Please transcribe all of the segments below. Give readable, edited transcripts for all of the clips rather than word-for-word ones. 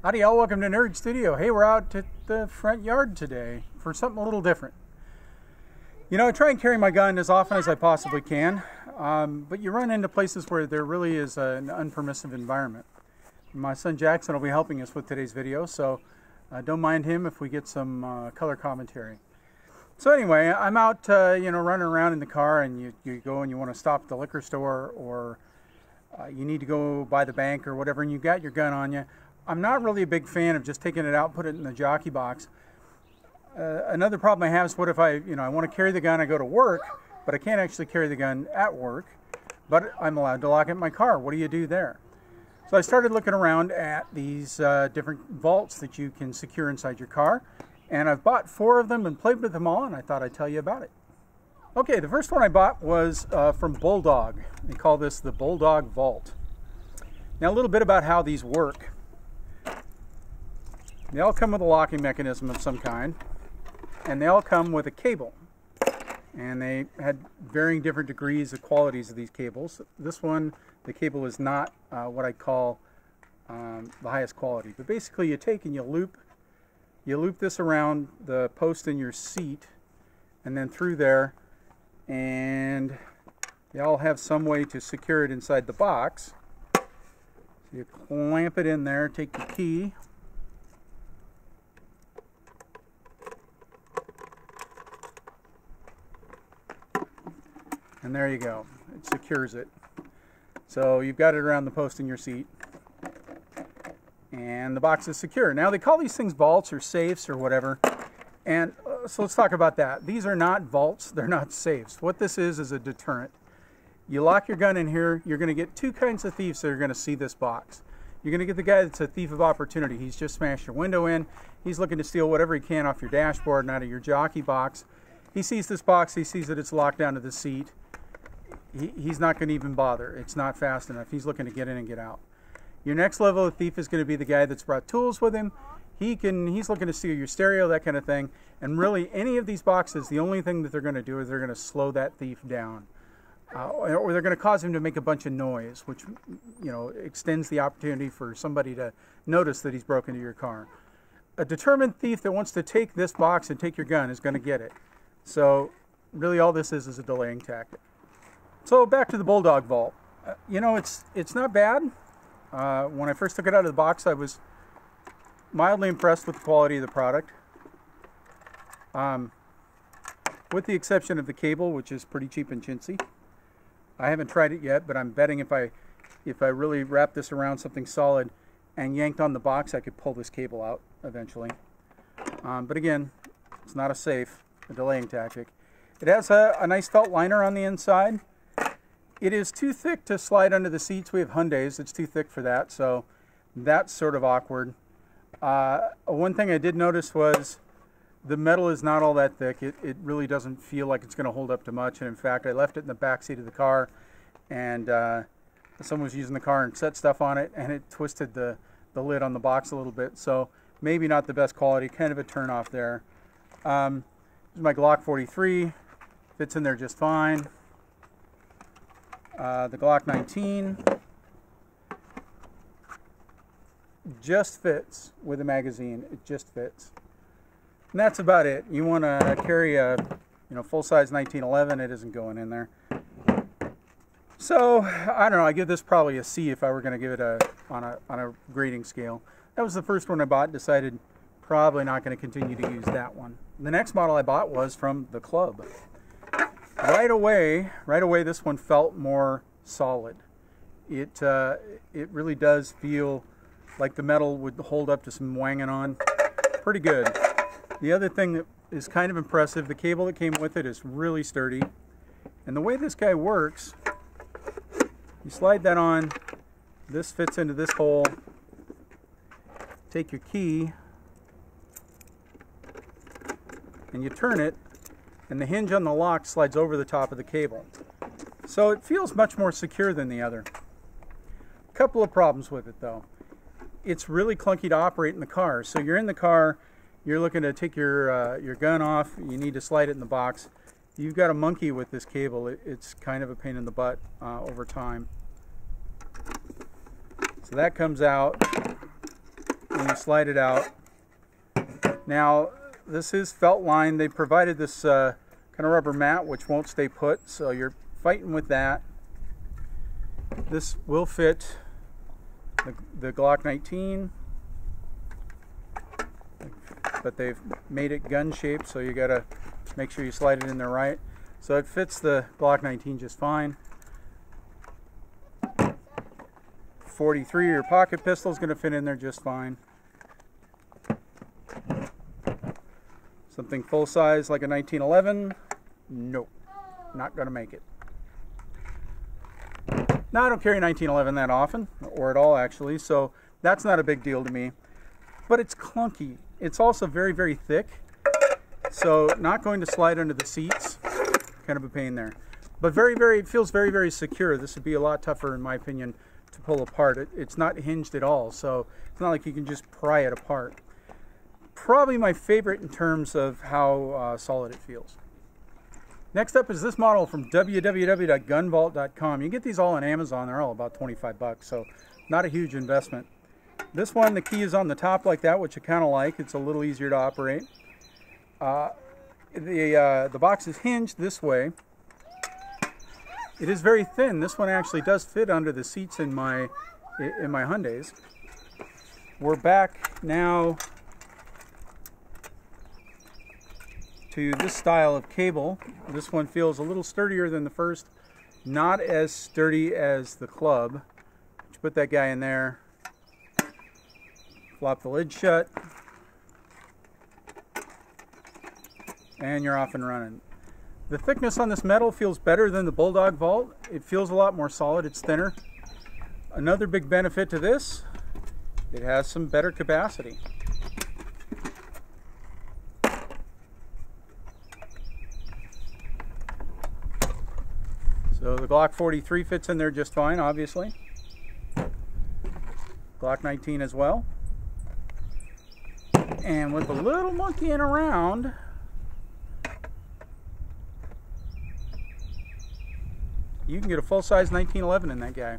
Howdy y'all, welcome to Nerd Studio. Hey, we're out at the front yard today for something a little different. You know, I try and carry my gun as often as I possibly can, but you run into places where there really is an unpermissive environment. My son Jackson will be helping us with today's video, so don't mind him if we get some color commentary. So anyway, I'm out, running around in the car, and you go and you want to stop at the liquor store, or you need to go by the bank or whatever, and you got your gun on you. I'm not really a big fan of just taking it out, put it in the jockey box. Another problem I have is what if I want to carry the gun, I go to work, but I can't actually carry the gun at work, but I'm allowed to lock it in my car. What do you do there? So I started looking around at these different vaults that you can secure inside your car, and I've bought 4 of them and played with them all, and I thought I'd tell you about it. Okay, the first one I bought was from BullDog. They call this the BullDog Vault. Now a little bit about how these work. They all come with a locking mechanism of some kind, and they all come with a cable. And they had varying different degrees of qualities of these cables. This one, the cable is not what I call the highest quality. But basically you take and you loop this around the post in your seat and then through there, and they all have some way to secure it inside the box. So you clamp it in there, take the key, and there you go. It secures it. So you've got it around the post in your seat, and the box is secure. Now they call these things vaults or safes or whatever, and so let's talk about that. These are not vaults, they're not safes. What this is a deterrent. You lock your gun in here, you're going to get 2 kinds of thieves that are going to see this box. You're going to get the guy that's a thief of opportunity. He's just smashed your window in, he's looking to steal whatever he can off your dashboard and out of your jockey box. He sees this box, he sees that it's locked down to the seat. He's not going to even bother. It's not fast enough. He's looking to get in and get out. Your next level of thief is going to be the guy that's brought tools with him. He's looking to steal your stereo, that kind of thing. And really, any of these boxes, the only thing that they're going to do is they're going to slow that thief down. Or they're going to cause him to make a bunch of noise, which extends the opportunity for somebody to notice that he's broken into your car. A determined thief that wants to take this box and take your gun is going to get it. So really all this is a delaying tactic. So back to the BullDog Vault. It's not bad. When I first took it out of the box, I was mildly impressed with the quality of the product. With the exception of the cable, which is pretty cheap and chintzy. I haven't tried it yet, but I'm betting if I really wrap this around something solid and yanked on the box, I could pull this cable out eventually. But again, it's not a safe, a delaying tactic. It has a nice felt liner on the inside. It is too thick to slide under the seats. We have Hyundais. It's too thick for that, so that's sort of awkward. One thing I did notice was the metal is not all that thick. It really doesn't feel like it's going to hold up to much, and in fact, I left it in the back seat of the car, and someone was using the car and set stuff on it, and it twisted the lid on the box a little bit, so maybe not the best quality, kind of a turn off there. This is my Glock 43. Fits in there just fine. The Glock 19 just fits with a magazine. It just fits, and that's about it. You want to carry a full-size 1911, it isn't going in there. So I don't know. I give this probably a C if I were going to give it on a grading scale. That was the first one I bought. Decided probably not going to continue to use that one. The next model I bought was from the Club. Right away, this one felt more solid. It really does feel like the metal would hold up to some wanging on. Pretty good. The other thing that is kind of impressive, the cable that came with it is really sturdy. And the way this guy works, you slide that on, this fits into this hole, take your key, and you turn it, and the hinge on the lock slides over the top of the cable. So it feels much more secure than the other. A couple of problems with it though. It's really clunky to operate in the car. So you're in the car, you're looking to take your gun off, you need to slide it in the box. You've got a monkey with this cable. It's kind of a pain in the butt over time. So that comes out. and you slide it out. Now, this is felt lined. They provided this kind of rubber mat which won't stay put, so you're fighting with that. This will fit the Glock 19, but they've made it gun shaped, so you gotta make sure you slide it in there right. So it fits the Glock 19 just fine. 43, your pocket pistol, is gonna fit in there just fine. Something full size like a 1911, nope, not gonna make it. Now, I don't carry 1911 that often, or at all actually, so that's not a big deal to me. But it's clunky. It's also very, very thick, so not going to slide under the seats. Kind of a pain there. But it feels very, very secure. This would be a lot tougher, in my opinion, to pull apart. It's not hinged at all, so it's not like you can just pry it apart. Probably my favorite in terms of how solid it feels. Next up is this model from www.gunvault.com. You get these all on Amazon. They're all about 25 bucks, so not a huge investment. This one, the key is on the top like that, which I kind of like. It's a little easier to operate. The box is hinged this way. It is very thin. This one actually does fit under the seats in my Hyundais. We're back now to this style of cable. This one feels a little sturdier than the first, not as sturdy as the club. Just put that guy in there, flop the lid shut, and you're off and running. The thickness on this metal feels better than the BullDog Vault. It feels a lot more solid, it's thinner. Another big benefit to this, it has some better capacity. So the Glock 43 fits in there just fine, obviously. Glock 19 as well. And with a little monkeying around, you can get a full-size 1911 in that guy.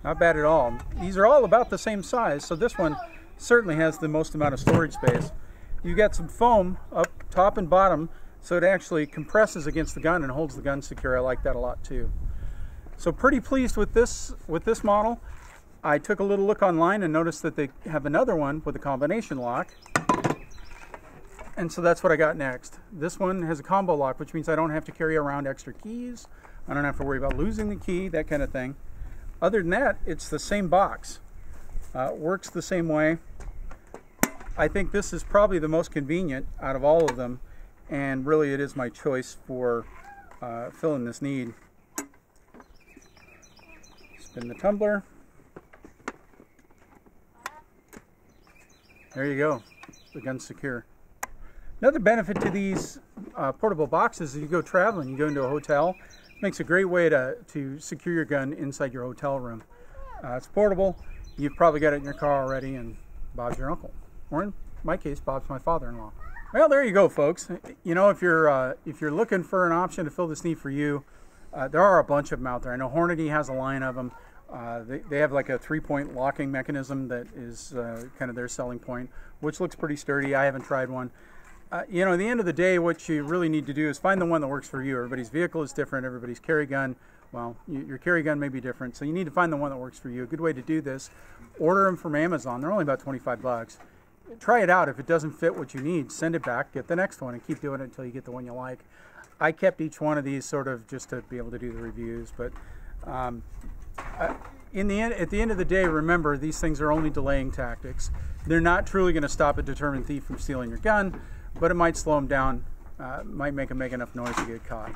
Not bad at all. These are all about the same size, so this one certainly has the most amount of storage space. You got some foam up top and bottom, so it actually compresses against the gun and holds the gun secure. I like that a lot too. So pretty pleased with this model. I took a little look online and noticed that they have another one with a combination lock. And so that's what I got next. This one has a combo lock, which means I don't have to carry around extra keys. I don't have to worry about losing the key, that kind of thing. Other than that, it's the same box. Works the same way. I think this is probably the most convenient out of all of them. And really it is my choice for filling this need. Spin the tumbler. There you go. The gun's secure. Another benefit to these portable boxes is you go traveling, you go into a hotel. It makes a great way to secure your gun inside your hotel room. It's portable. You've probably got it in your car already, and Bob's your uncle. Or in my case, Bob's my father-in-law. Well, there you go, folks. You know, if you're looking for an option to fill this need for you, there are a bunch of them out there. I know Hornady has a line of them. They have like a 3-point locking mechanism that is kind of their selling point, which looks pretty sturdy. I haven't tried one. You know, at the end of the day, what you really need to do is find the one that works for you. Everybody's vehicle is different. Everybody's carry gun, well, your carry gun may be different. So you need to find the one that works for you. A good way to do this, order them from Amazon. They're only about 25 bucks. Try it out. If it doesn't fit what you need, send it back, get the next one, and keep doing it until you get the one you like. I kept each one of these sort of just to be able to do the reviews. But at the end of the day, remember, these things are only delaying tactics. They're not truly going to stop a determined thief from stealing your gun, but it might slow them down, might make them make enough noise to get caught.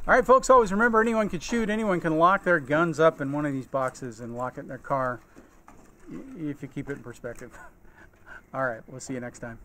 All right, folks, always remember, anyone can shoot, anyone can lock their guns up in one of these boxes and lock it in their car, if you keep it in perspective. All right, we'll see you next time.